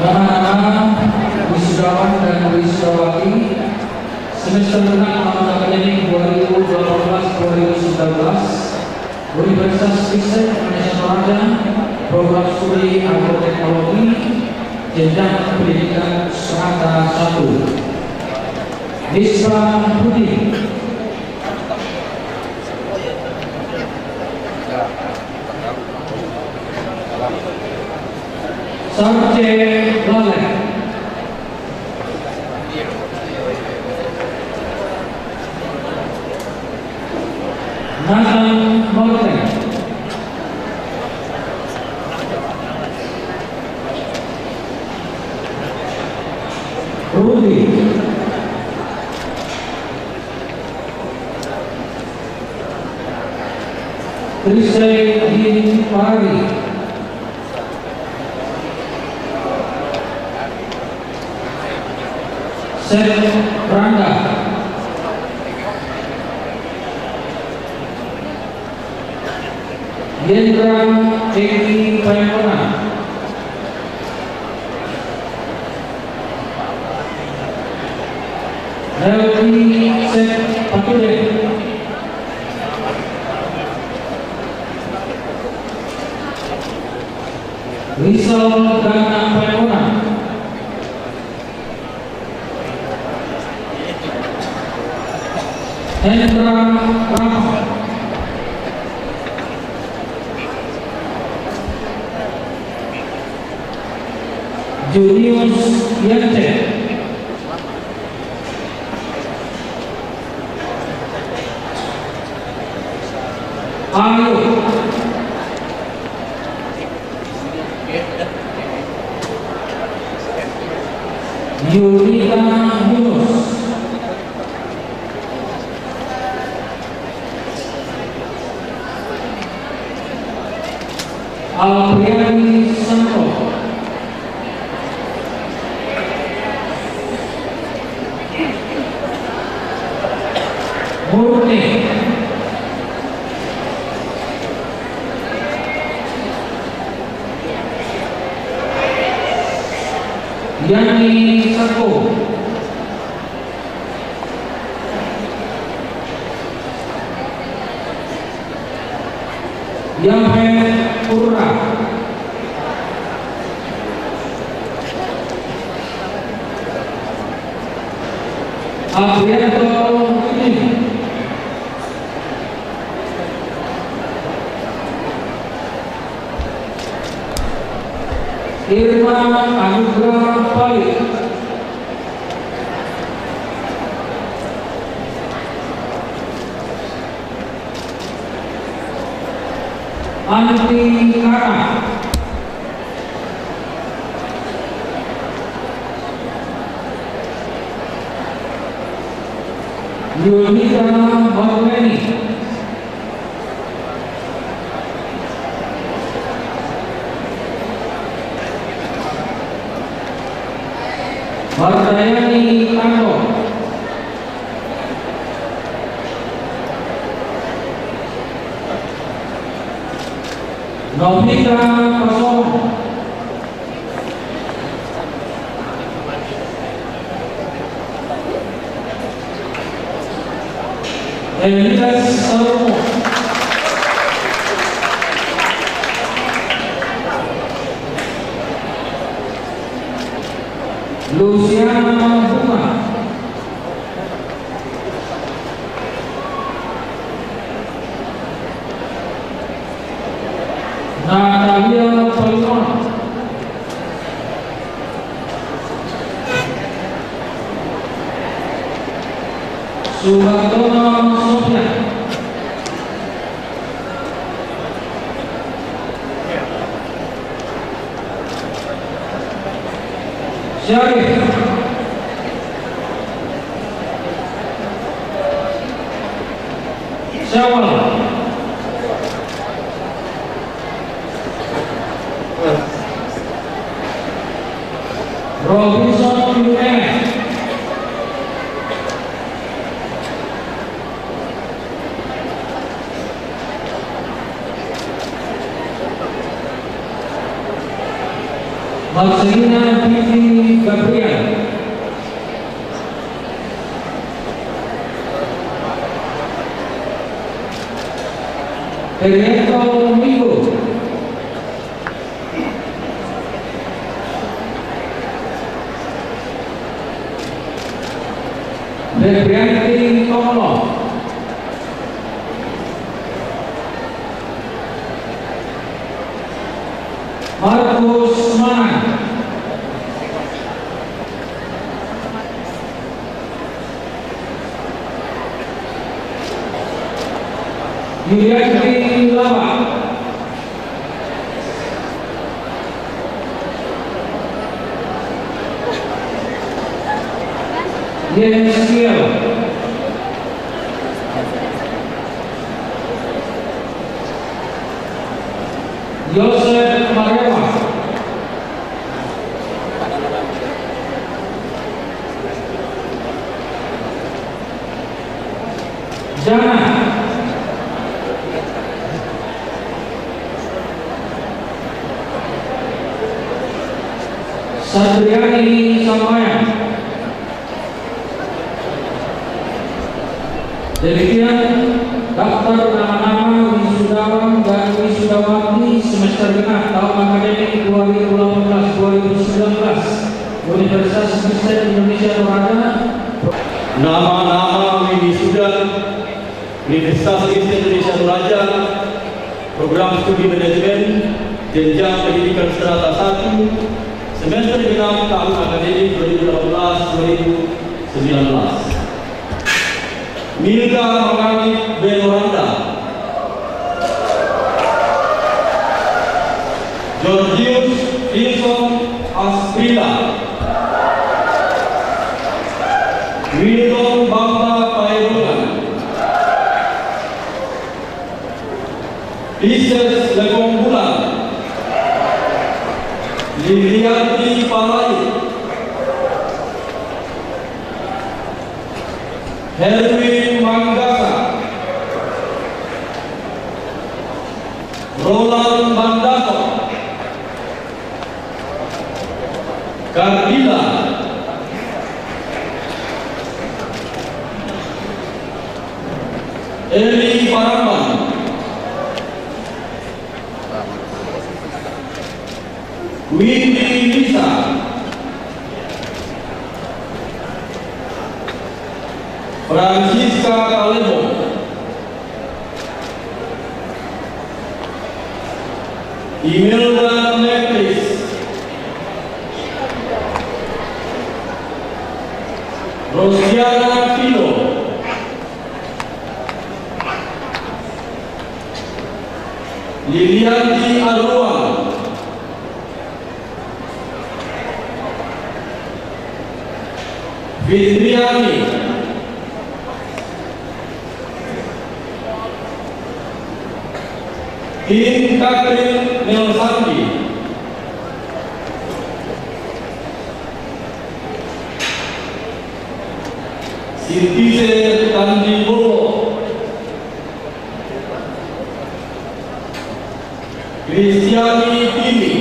Nama-nama wisudawan dan wisudawati semester genap tahun akademik 2018-2019 Universitas Riset Indonesia Toraja, program studi agroteknologi, jenjang pendidikan strata 1. Dispa Budi. Sarce Lalek. Nathan Morten. Rudi. Trisay Pari. Seth Rangga. Yendra Eki Payapona. Helmi Seth Patule. Rizal Gana Payapona. Hendra Rama. Julius Yance. Ayu. Yurika Yunus. Alpriani Santo. Murni. Yani Sako. Yamhe Purra. Aprianto ini. Irma Anugrah Pali. Anti Kara. Yunita Marweni. Mardayani Kano. Novita Pasono. Elias Salomo. Luciana Bunga. Natalia Palma. Suhartono Sofia. Syarif. Syawal. Robinson Yunus. Marcelina Vivi Gabriel, Herianto Minggu, Febrianti Tomlo, Markus Manang, Yulianti Lama, Jens Kiel, Yosef Marewa, Jana, Satriani Samaya. Demikian daftar nama-nama wisudawan dan wisudawati semester genap tahun akademik 2018-2019 Universitas Kristen Indonesia Toraja. Nama-nama wisuda Universitas Kristen Indonesia Toraja, program studi manajemen jenjang pendidikan strata 1 semester genap tahun akademik 2018-2019. Milka Mangani Beloranda, Georgius Wilson Asprila, Wilton Bamba Pairungan, Ises Legong Bulan, Lilianti Palai, Herwin Manggasa, Roland Bandato, Kardila, Eli Paraman, Windy Lisa, Francisca Kalebo, Imelda Nekris, Rosiana Pilo, Lilianti Arwan, Fitriani, Kim Katrin Nelsandi, Sintise Tandi Bowo, Kristiani Timi,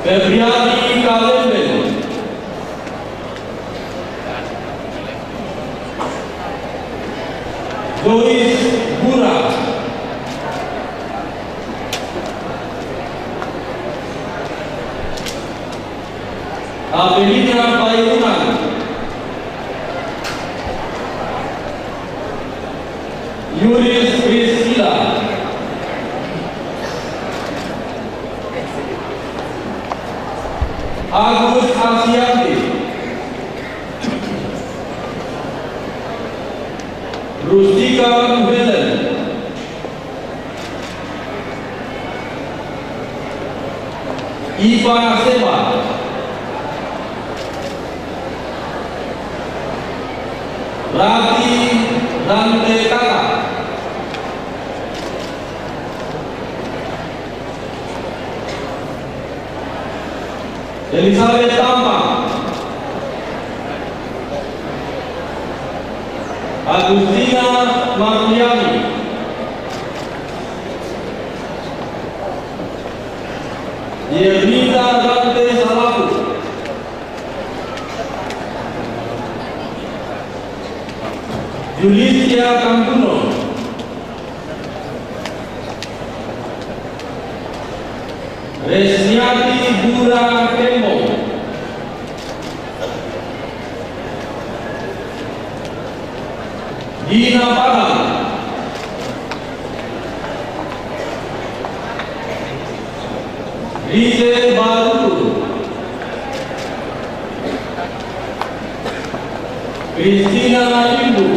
Febriani Kalemben, Joyce Bura, Avelina Pairunan, Yuris Priscila, Agus Asianti, Rustika Helen, Iva Seba, Rati Rante Kaka, Elizabeth Tama, Agustina Marliani, Yernita Rante Salaku, Julitia Kampuno, Resniati Bura Kembo, Dina Padang, Rize Baru, Christina Ibu,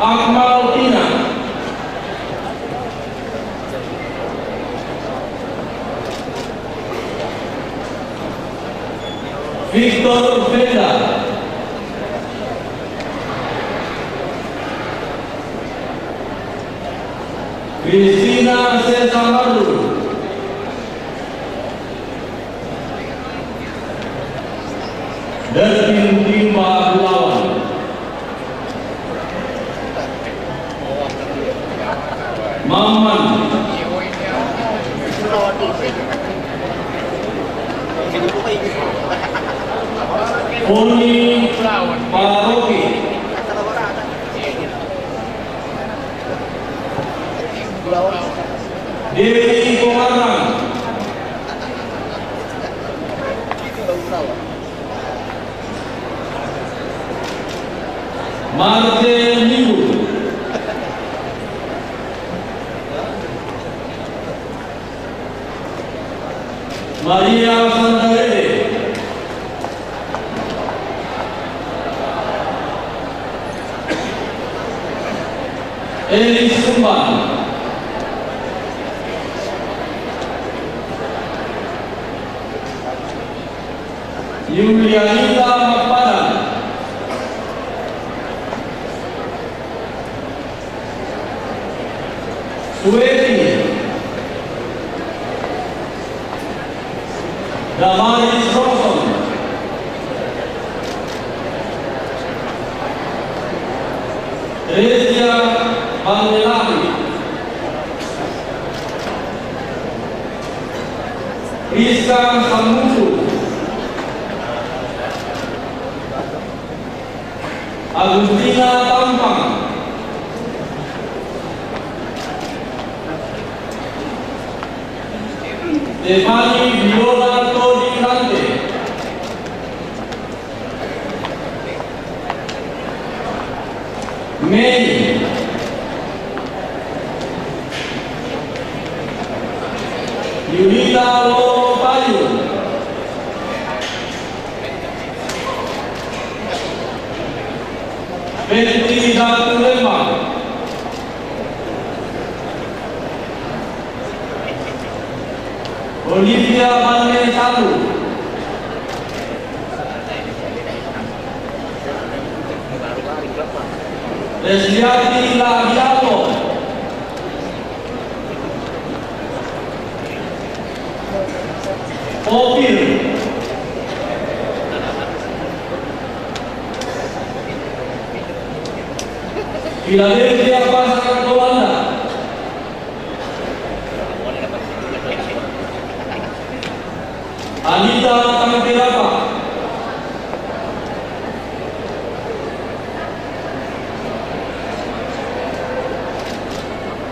Akmal Tina, Victor Venda, Christina Sesamaru, Dervin Timba Bulawan, Maman, Poni Paroki, Dewi Komarang, Marce Minggu, Maria Santarede, Elis Sumban, Yulianita Makpadan, Sueti, Damaris Robson, Teresia Bandelari, Rizka Samusu, Agustina Tampang, Stefani Viola Todilante, Mei, Yunita Loro Payu, Betty Datu Lembang, Olivia Bane Satu, Lesliati Lagiato, Opir, Philadelphia Pasar Kolanda, Anita Tangkerapa,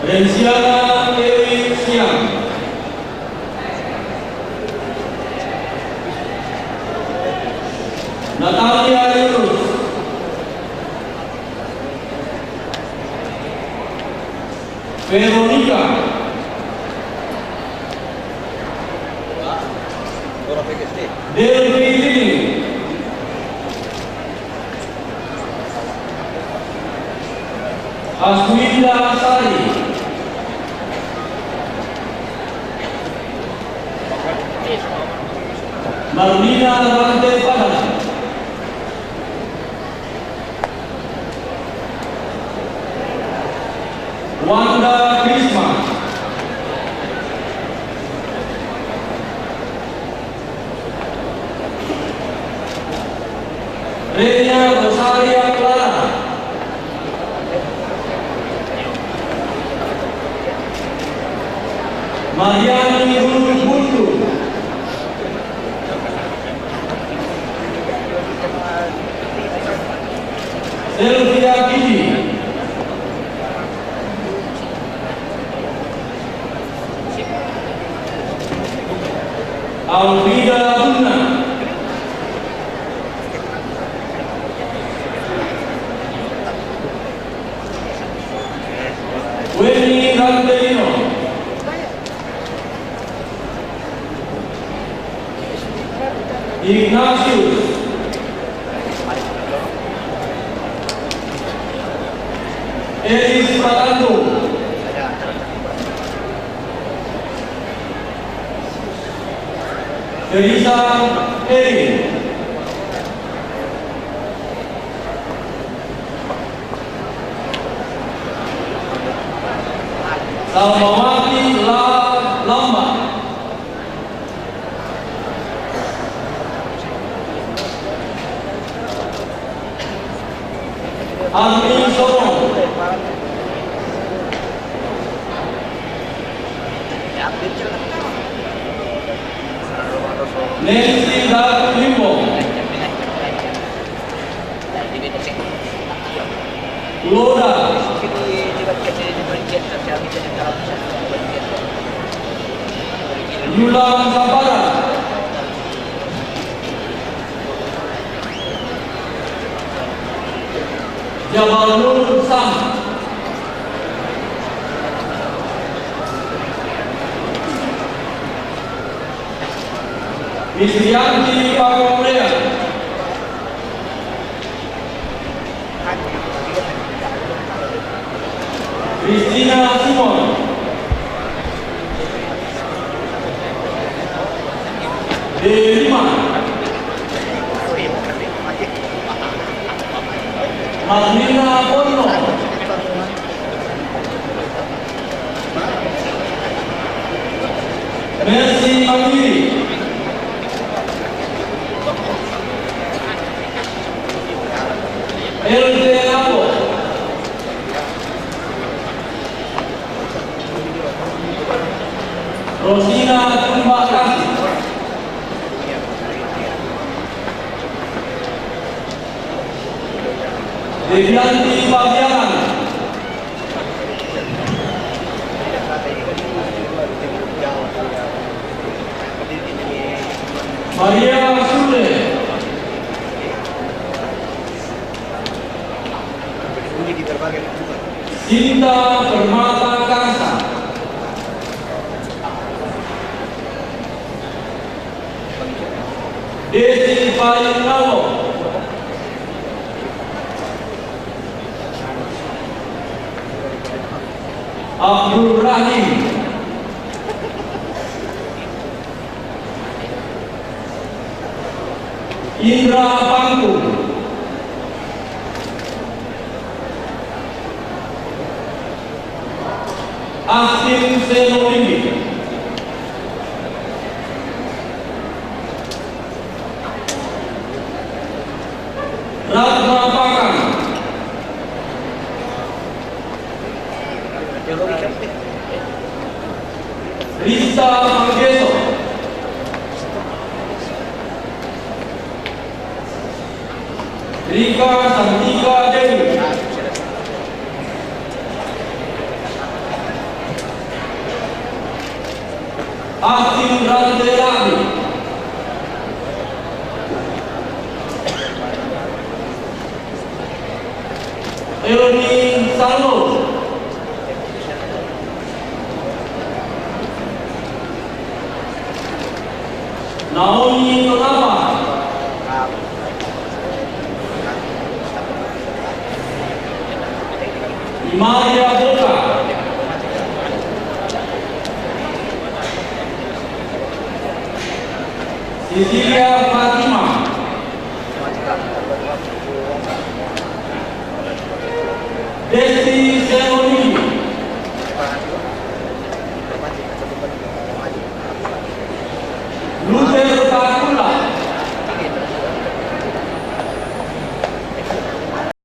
Rensiana Dewi Siang, Natalia Yunus, Veronica, Delvi Lili, Aswinda Sari, Marlina Rante Padang, Wanda Krisma, Renia Rosaria Clara, Mariani Buntu, Sylvia Kidi, Alvida Bunna, Weni Randelino, Ignatius, Elis Pratando, Teresa Eri, Salmawati Lamba, Armin Sorong, Nancy Limbo, Loda, Yulang Sabara, Jabalul Sam, Misrianti Pagomrea, Christina Simon, Delima, Marlina Bono, Mercy Mandiri, LT Apo, Rosina Tumbakasi, Devianti Pabianan, Maria Sule, Sinta Permata Kansa, Desi Payungawo, Abdul Rahim, Indra Pangku, Asim Senolindi, Ratna Pakang, Rista Manggeso, Rika Santika Dewi, Asim Randelani, Elni Salo, Naomi Tonapa, Maria Boka, Cecilia Fatima, Desi Senolini,